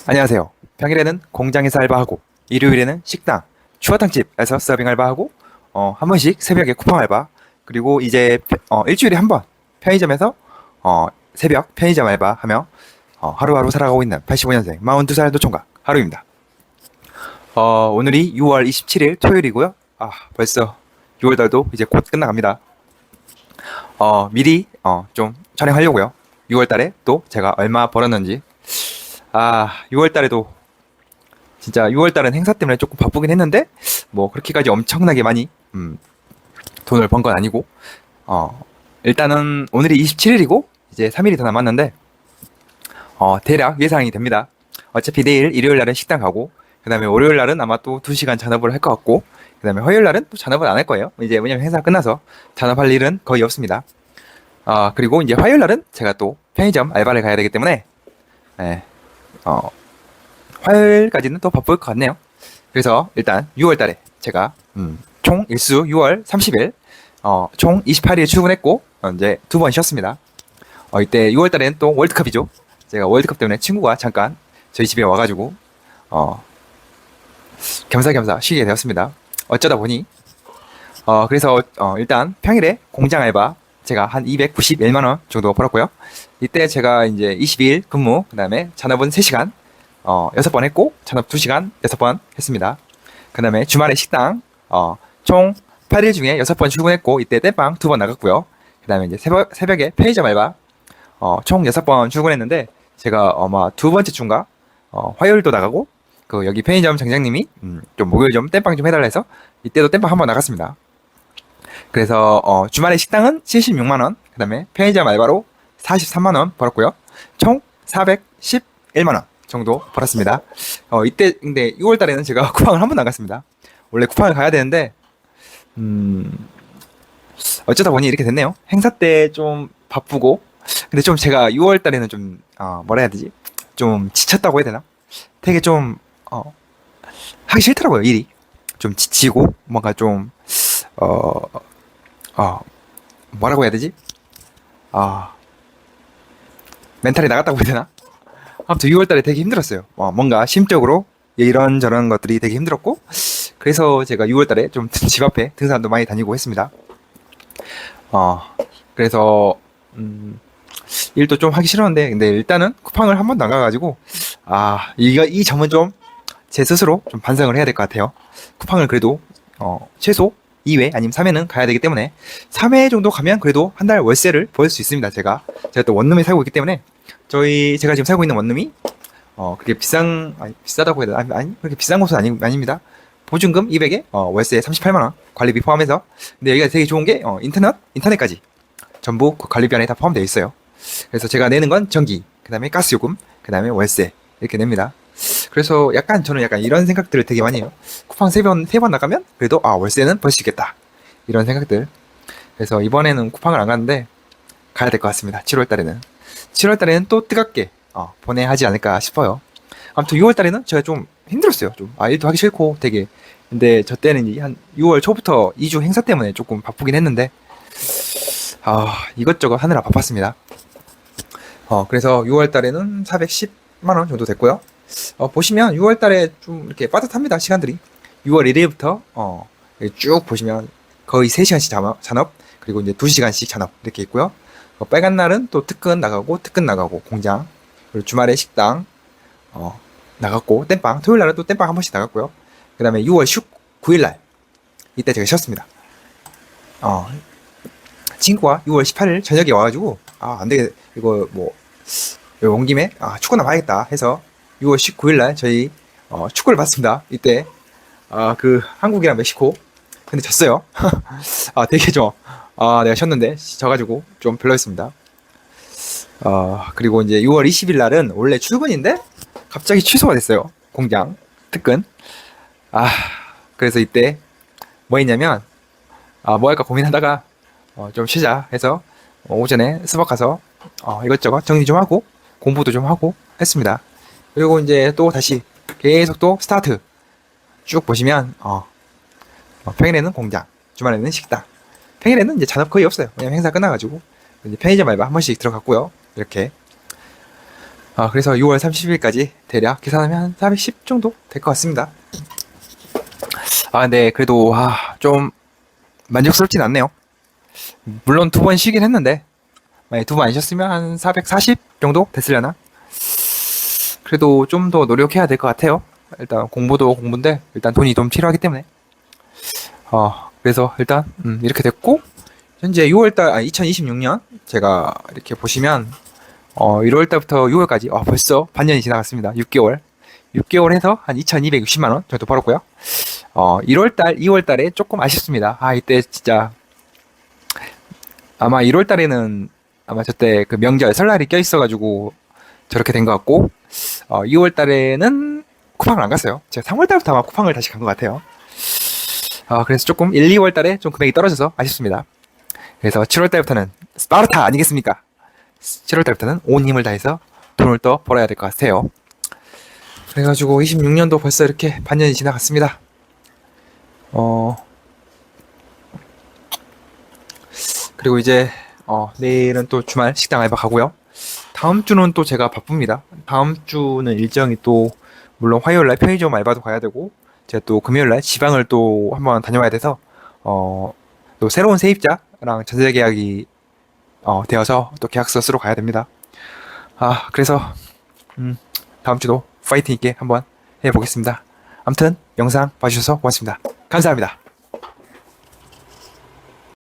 안녕하세요. 평일에는 공장에서 알바하고, 일요일에는 식당, 추어탕집에서 서빙 알바하고, 한 번씩 새벽에 쿠팡 알바, 그리고 이제 일주일에 한 번 편의점에서 새벽 편의점 알바하며 하루하루 살아가고 있는 85년생 42살 노총각 하루입니다. 오늘이 6월 27일 토요일이고요. 벌써 6월달도 이제 곧 끝나갑니다. 미리 좀 촬영하려고요. 6월달에 또 제가 얼마 벌었는지. 6월달에도 진짜 6월달은 행사 때문에 조금 바쁘긴 했는데 뭐 그렇게까지 엄청나게 많이 돈을 번 건 아니고 일단은 오늘이 27일이고 이제 3일이 더 남았는데 대략 예상이 됩니다. 어차피 내일 일요일 날은 식당 가고 그 다음에 월요일 날은 아마 또 2시간 잔업을 할 것 같고 그 다음에 화요일 날은 또 잔업을 안 할 거예요. 이제 왜냐면 행사 끝나서 잔업할 일은 거의 없습니다. 그리고 이제 화요일 날은 제가 또 편의점 알바를 가야 되기 때문에 화요일까지는 또 바쁠 것 같네요. 그래서 일단 6월 달에 제가 총 일수 6월 30일 총 28일 출근했고 이제 2번 쉬었습니다. 이때 6월 달에는 또 월드컵이죠. 제가 월드컵 때문에 친구가 잠깐 저희 집에 와가지고 겸사겸사 쉬게 되었습니다. 어쩌다 보니 그래서 일단 평일에 공장 알바 제가 한 291만원 정도 벌었고요. 이때 제가 이제 22일 근무, 그 다음에 잔업은 3시간, 6번 했고, 잔업 2시간, 6번 했습니다. 그 다음에 주말에 식당, 총 8일 중에 6번 출근했고, 이때 땜빵 2번 나갔고요. 그 다음에 이제 새벽에 편의점 알바, 총 6번 출근했는데, 제가 아마 두 번째 주인가, 화요일도 나가고, 여기 편의점 장장님이, 좀 목요일 좀 땜빵 좀 해달라 해서, 이때도 땜빵 한번 나갔습니다. 그래서 주말에 식당은 76만원, 그 다음에 편의점 알바로 43만원 벌었고요. 총 411만원 정도 벌었습니다. 이때 근데 6월달에는 제가 쿠팡을 한 번 나갔습니다. 원래 쿠팡을 가야 되는데 어쩌다 보니 이렇게 됐네요. 행사 때 좀 바쁘고 근데 좀 제가 6월달에는 좀 뭐라 해야 되지? 좀 지쳤다고 해야 되나? 되게 좀 하기 싫더라고요. 일이 좀 지치고 뭔가 좀 뭐라고 해야 되지? 멘탈이 나갔다고 해야 되나? 아무튼 6월달에 되게 힘들었어요. 뭔가 심적으로 이런저런 것들이 되게 힘들었고, 그래서 제가 6월달에 좀 집 앞에 등산도 많이 다니고 했습니다. 그래서, 일도 좀 하기 싫었는데, 근데 일단은 쿠팡을 한 번 나가가지고, 이 점은 좀 제 스스로 좀 반성을 해야 될 것 같아요. 쿠팡을 그래도, 최소 2회 아니면 3회는 가야 되기 때문에 3회 정도 가면 그래도 한 달 월세를 벌 수 있습니다. 제가 또 원룸에 살고 있기 때문에 제가 지금 살고 있는 원룸이 그게 비싸다고 해야 되나? 아니 그렇게 비싼 곳은 아닙니다. 보증금 200에 월세 38만원 관리비 포함해서. 근데 여기가 되게 좋은 게 인터넷까지 전부 그 관리비 안에 다 포함되어 있어요. 그래서 제가 내는 건 전기, 그 다음에 가스요금, 그 다음에 월세 이렇게 냅니다. 그래서 저는 약간 이런 생각들을 되게 많이 해요. 쿠팡 세 번 나가면 그래도 월세는 벌 수 있겠다 이런 생각들. 그래서 이번에는 쿠팡을 안 갔는데 가야 될 것 같습니다. 7월 달에는 또 뜨겁게 보내야 하지 않을까 싶어요. 아무튼 6월 달에는 제가 좀 힘들었어요. 좀 일도 하기 싫고 되게. 근데 저 때는 한 6월 초부터 2주 행사 때문에 조금 바쁘긴 했는데 이것저것 하느라 바빴습니다. 그래서 6월 달에는 410만원 정도 됐고요. 보시면 6월 달에 좀 이렇게 빠듯합니다. 시간들이 6월 1일부터 쭉 보시면 거의 3시간씩 잔업, 그리고 이제 2시간씩 잔업 이렇게 있고요. 빨간 날은 또 특근 나가고 공장, 그리고 주말에 식당 나갔고, 땜빵 토요일 날은 또 땜빵 한 번씩 나갔고요. 그 다음에 6월 19일 날 이때 제가 쉬었습니다. 친구가 6월 18일 저녁에 와가지고 안되겠, 이거 뭐 온 김에 축구나 봐야겠다 해서 6월 19일 날 저희 축구를 봤습니다. 이때 그 한국이랑 멕시코, 근데 졌어요. 되게 내가 졌는데 져가지고 좀 별로였습니다. 그리고 이제 6월 20일 날은 원래 출근인데 갑자기 취소가 됐어요. 공장 특근. 그래서 이때 뭐 했냐면 뭐 할까 고민하다가 좀 쉬자 해서 오전에 스벅 가서 이것저것 정리 좀 하고 공부도 좀 하고 했습니다. 그리고 이제 또 다시 계속 또 스타트 쭉 보시면 평일에는 공장, 주말에는 식당. 평일에는 이제 잔업 거의 없어요. 왜냐면 행사 끝나가지고 이제 편의점 알바 한 번씩 들어갔고요. 이렇게 그래서 6월 30일까지 대략 계산하면 한 410 정도 될 것 같습니다. 근데 그래도 좀 만족스럽진 않네요. 물론 두 번 쉬긴 했는데 만약에 두 번 안 쉬었으면 한 440 정도 됐으려나? 그래도 좀 더 노력해야 될 것 같아요. 일단 공부도 공부인데 일단 돈이 좀 필요하기 때문에 그래서 일단 이렇게 됐고, 현재 6월달 2026년 제가 이렇게 보시면 1월달부터 6월까지 벌써 반년이 지나갔습니다. 6개월 해서 한 2,260만원 정도 벌었고요. 1월달 2월달에 조금 아쉽습니다. 이때 진짜 아마 1월달에는 아마 저때 그 명절 설날이 껴있어가지고 저렇게 된 것 같고, 2월달에는 쿠팡을 안 갔어요. 제가 3월달부터 아마 쿠팡을 다시 간 것 같아요. 그래서 조금 1, 2월달에 좀 금액이 떨어져서 아쉽습니다. 그래서 7월달부터는 스파르타 아니겠습니까? 7월달부터는 온 힘을 다해서 돈을 더 벌어야 될 것 같아요. 그래가지고 26년도 벌써 이렇게 반년이 지나갔습니다. 그리고 이제 내일은 또 주말 식당 알바 가고요. 다음 주는 또 제가 바쁩니다. 다음 주는 일정이 또 물론 화요일날 편의점 알바도 가야 되고, 제가 또 금요일날 지방을 또 한번 다녀와야 돼서 또 새로운 세입자랑 전세 계약이 되어서 또 계약서 쓰러 가야 됩니다. 그래서 다음 주도 파이팅 있게 한번 해보겠습니다. 아무튼 영상 봐주셔서 고맙습니다. 감사합니다.